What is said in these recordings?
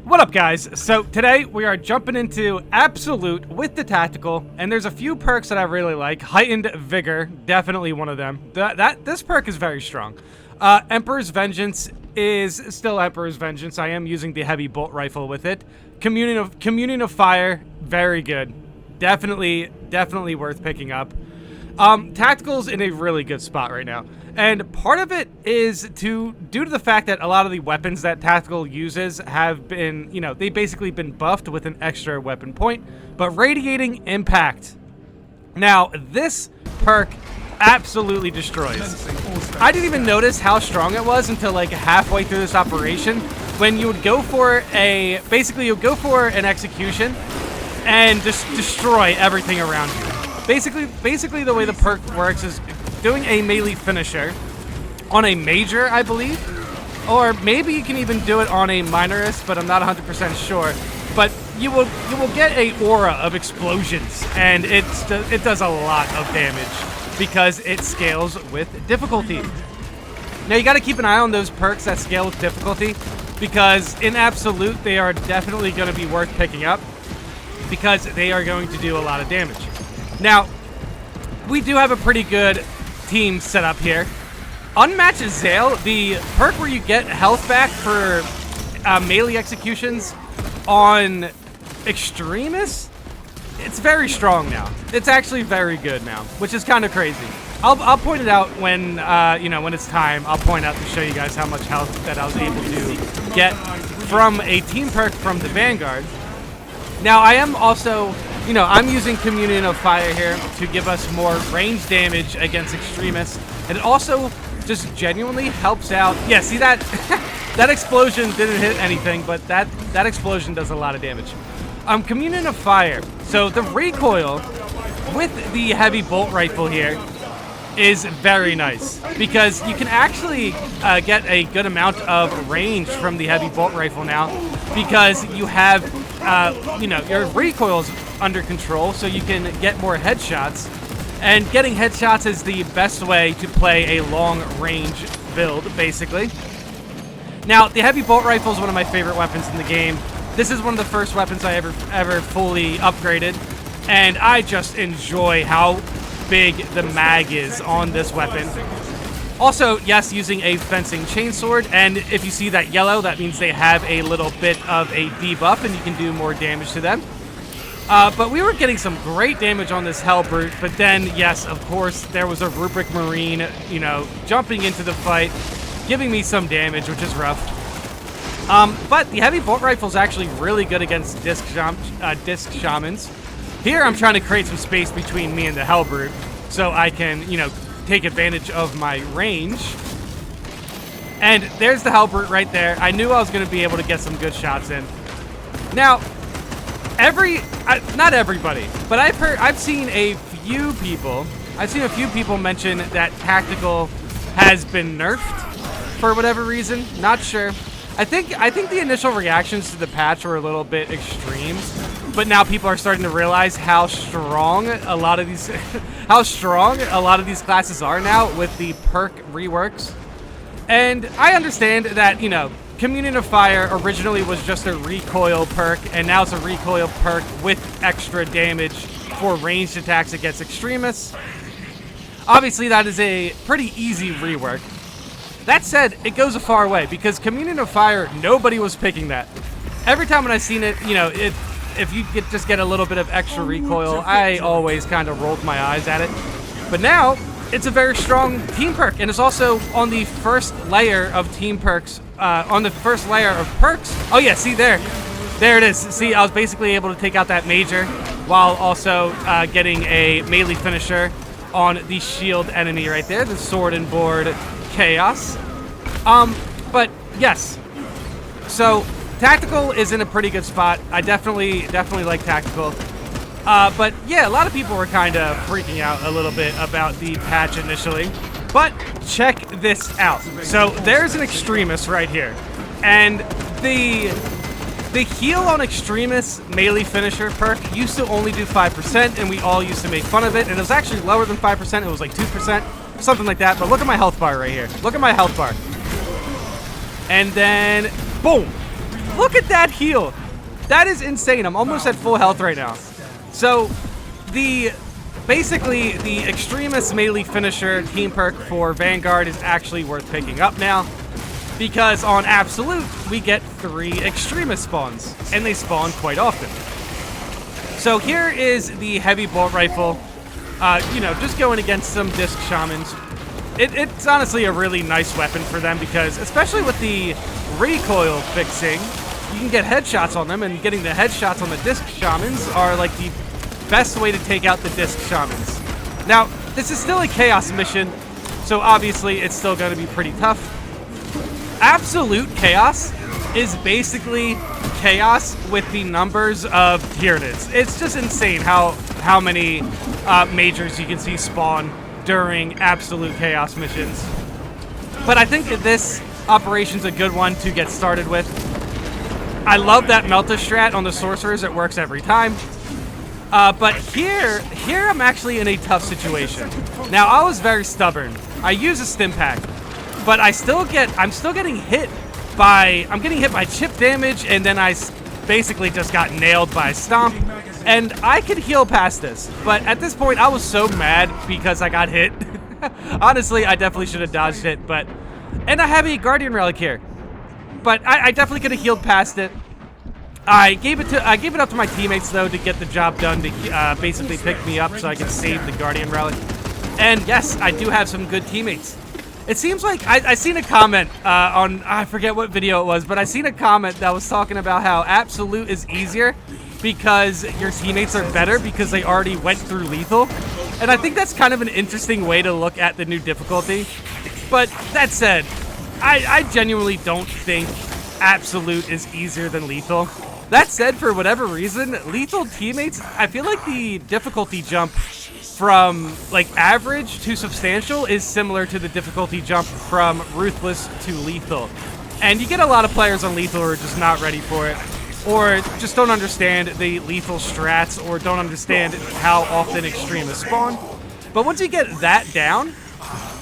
What up, guys? So today we are jumping into Absolute with the Tactical, and there's a few perks that I really like. Heightened Vigor, definitely one of them. This perk is very strong. Emperor's Vengeance is still Emperor's Vengeance. I am using the heavy bolt rifle with it. Communion of Fire, very good. Definitely worth picking up. Tactical's in a really good spot right now. And part of it is due to the fact that a lot of the weapons that Tactical uses have been, they've basically been buffed with an extra weapon point. But Radiating Impact. Now, this perk absolutely destroys. I didn't even notice how strong it was until like halfway through this operation, when you would go for you'd go for an execution and just destroy everything around you. Basically the way the perk works is doing a melee finisher on a major, I believe, or maybe you can even do it on a minorist, but I'm not 100% sure. But you will get a aura of explosions, and it does a lot of damage because it scales with difficulty. Now you got to keep an eye on those perks that scale with difficulty, because in Absolute they are definitely going to be worth picking up because they are going to do a lot of damage. Now, we do have a pretty good team set up here. Unmatched Zale, the perk where you get health back for melee executions on Extremists, it's very strong now. It's actually very good now, which is kind of crazy. I'll point it out when when it's time. I'll point out to show you guys how much health that I was able to get from a team perk from the Vanguard. Now, I am also, I'm using Communion of Fire here to give us more range damage against Extremists. And it also just genuinely helps out. Yeah, see that? That explosion didn't hit anything, but that explosion does a lot of damage. Communion of Fire. So the recoil with the heavy bolt rifle here is very nice, because you can actually get a good amount of range from the heavy bolt rifle now, because you have your recoil's under control, so you can get more headshots. And getting headshots is the best way to play a long range build, basically. Now, the heavy bolt rifle is one of my favorite weapons in the game. This is one of the first weapons I ever fully upgraded, and I just enjoy how big the mag is on this weapon. Also, yes, using a fencing chainsword, and if you see that yellow, that means they have a little bit of a debuff and you can do more damage to them. But we were getting some great damage on this Hellbrute, but then, yes, of course, there was a Rubric Marine, jumping into the fight, giving me some damage, which is rough. But the heavy bolt rifle is actually really good against disc shamans. Here, I'm trying to create some space between me and the Hellbrute, so I can, take advantage of my range. And there's the Hellbrute right there. I knew I was going to be able to get some good shots in. Now, not everybody, but I've seen a few people mention that Tactical has been nerfed for whatever reason. Not sure. I think the initial reactions to the patch were a little bit extreme, but now people are starting to realize how strong a lot of these classes are now with the perk reworks. And I understand that, Communion of Fire originally was just a recoil perk, and now it's a recoil perk with extra damage for ranged attacks against Extremists. Obviously, that is a pretty easy rework. That said, it goes a far way, because Communion of Fire, nobody was picking that. Every time when I've seen it, if you just get a little bit of extra recoil, I always kind of rolled my eyes at it. But now, it's a very strong team perk, and it's also on the first layer of team perks, on the first layer of perks. Oh yeah, see there it is. See, I was basically able to take out that major while also getting a melee finisher on the shield enemy right there, the Sword and Board Chaos. But yes, so Tactical is in a pretty good spot. I definitely like Tactical. But yeah, a lot of people were kind of freaking out a little bit about the patch initially. But check this out. So there's an Extremist right here. And the heal on Extremist melee finisher perk used to only do 5%, and we all used to make fun of it. And it was actually lower than 5%. It was like 2%, something like that. But look at my health bar right here. Look at my health bar. And then, boom. Look at that heal. That is insane. I'm almost at full health right now. So, basically, the Extremist Melee Finisher team perk for Vanguard is actually worth picking up now. Because on Absolute, we get 3 Extremist spawns. And they spawn quite often. So here is the Heavy Bolt Rifle. You know, just going against some Disc Shamans. It's honestly a really nice weapon for them because, especially with the recoil fixing, you can get headshots on them, and getting the headshots on the Disc Shamans are like the best way to take out the Disc Shamans. Now, this is still a Chaos mission, so obviously it's still going to be pretty tough. Absolute Chaos is basically Chaos with the numbers of Tyranids. It's just insane how many majors you can see spawn during Absolute Chaos missions. But I think this operation's a good one to get started with. I love that Melta strat on the Sorcerers. It works every time. But here I'm actually in a tough situation. Now, I was very stubborn. I use a stim pack, but I'm still getting hit by, chip damage, and then I basically just got nailed by a stomp. And I could heal past this, but at this point, I was so mad because I got hit. Honestly, I definitely should have dodged it, and I have a Guardian Relic here. But I definitely could have healed past it. I gave it up to my teammates, though, to get the job done, to basically pick me up so I could save the Guardian Relic. And yes, I do have some good teammates. It seems like I seen a comment on, I forget what video it was, but I seen a comment that was talking about how Absolute is easier because your teammates are better because they already went through lethal. And I think that's kind of an interesting way to look at the new difficulty. But that said, I genuinely don't think Absolute is easier than lethal. That said, for whatever reason, lethal teammates, I feel like the difficulty jump from like average to substantial is similar to the difficulty jump from ruthless to lethal. And you get a lot of players on lethal who are just not ready for it, or just don't understand the lethal strats, or don't understand how often extremists spawn. But once you get that down,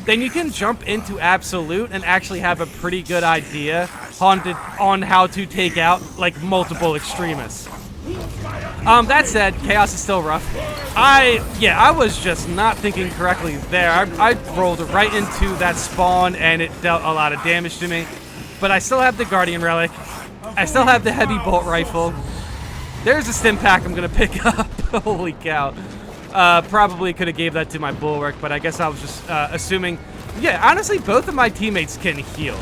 then you can jump into Absolute and actually have a pretty good idea on how to take out like multiple extremists. That said, Chaos is still rough. I was just not thinking correctly there. I rolled right into that spawn and it dealt a lot of damage to me. But I still have the Guardian Relic. I still have the Heavy Bolt Rifle. There's a stim pack I'm gonna pick up. Holy cow. Probably could have gave that to my Bulwark, but I guess I was just assuming. Yeah, honestly, both of my teammates can heal.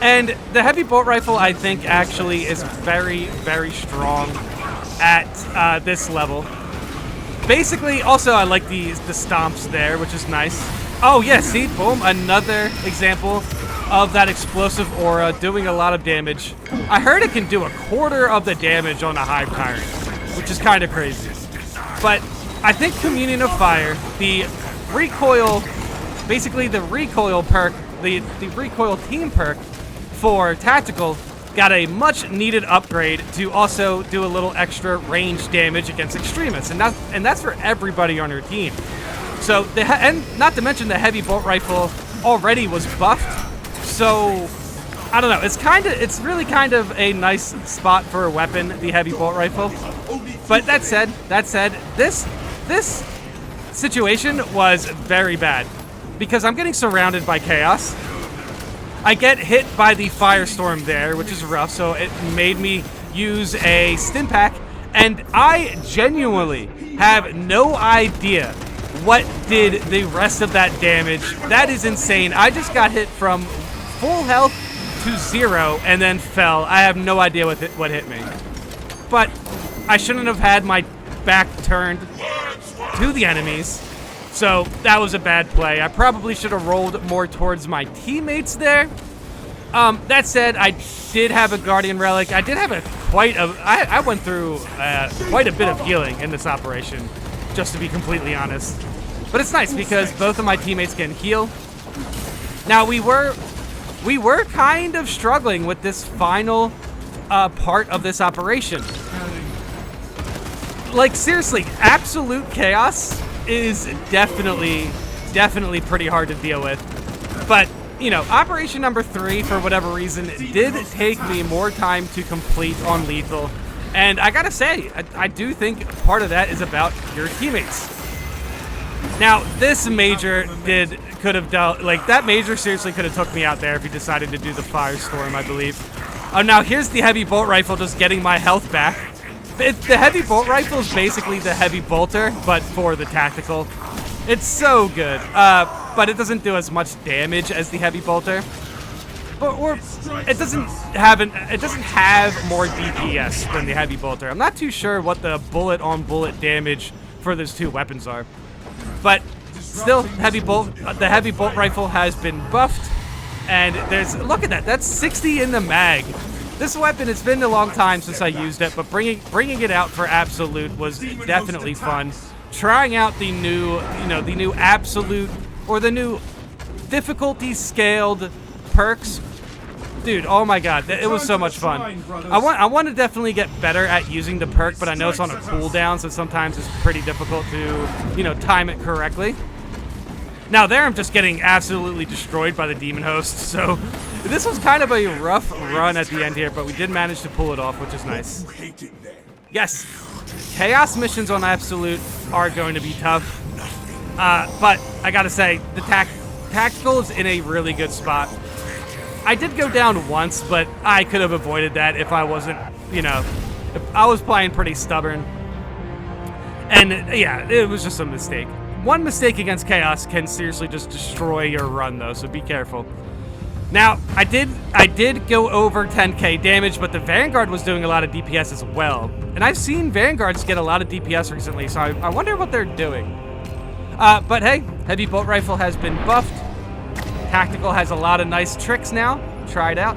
And the Heavy Bolt Rifle, I think, actually is very, very strong at this level. Basically, also, I like the stomps there, which is nice. Oh, yeah, see? Boom. Another example of that explosive aura doing a lot of damage. I heard it can do 1/4 of the damage on a Hive Tyrant, which is kind of crazy. But I think Communion of Fire, the recoil, basically the recoil perk, the recoil team perk for Tactical, got a much needed upgrade to also do a little extra range damage against extremists, and that's for everybody on your team. So and not to mention the Heavy Bolt Rifle already was buffed. So I don't know. It's really kind of a nice spot for a weapon, the Heavy Bolt Rifle. But that said, this situation was very bad because I'm getting surrounded by Chaos. I get hit by the Firestorm there, which is rough, so it made me use a stim pack, and I genuinely have no idea what did the rest of that damage. That is insane. I just got hit from full health to 0 and then fell. I have no idea what hit me. But I shouldn't have had my back turned to the enemies. So that was a bad play. I probably should have rolled more towards my teammates there. That said, I did have a Guardian Relic. I did have I went through quite a bit of healing in this operation, just to be completely honest. But it's nice because both of my teammates can heal. Now we were kind of struggling with this final part of this operation. Like seriously, Absolute Chaos is definitely pretty hard to deal with. But you know, Operation number 3, for whatever reason, did take me more time to complete on lethal. And I gotta say, I do think part of that is about your teammates. Now, this major could have dealt, like, that major seriously could have took me out there if he decided to do the firestorm, I believe. Oh, now here's the heavy bolt rifle just getting my health back. The heavy bolt rifle is basically the heavy bolter, but for the tactical. It's so good, but it doesn't do as much damage as the heavy bolter. Or it doesn't have more DPS than the heavy bolter. I'm not too sure what the bullet-on-bullet damage for those two weapons are, but still, the heavy bolt rifle has been buffed, and look at that. That's 60 in the mag. This weapon, it's been a long time since I used it, but bringing it out for Absolute was definitely fun. Trying out the new, the new Absolute, or the new difficulty scaled perks. Dude, oh my god, it was so much fun. I want to definitely get better at using the perk, but I know it's on a cooldown, so sometimes it's pretty difficult to, time it correctly. Now there I'm just getting absolutely destroyed by the demon host, so this was kind of a rough run at the end here, but we did manage to pull it off, which is nice. Yes, chaos missions on Absolute are going to be tough, but I gotta say, the tactical is in a really good spot. I did go down once, but I could have avoided that if I wasn't, if I was playing pretty stubborn. And yeah, it was just a mistake. One mistake against Chaos can seriously just destroy your run, though, so be careful. Now, I did go over 10k damage, but the Vanguard was doing a lot of DPS as well. And I've seen Vanguards get a lot of DPS recently, so I wonder what they're doing. But hey, Heavy Bolt Rifle has been buffed. Tactical has a lot of nice tricks now. Try it out.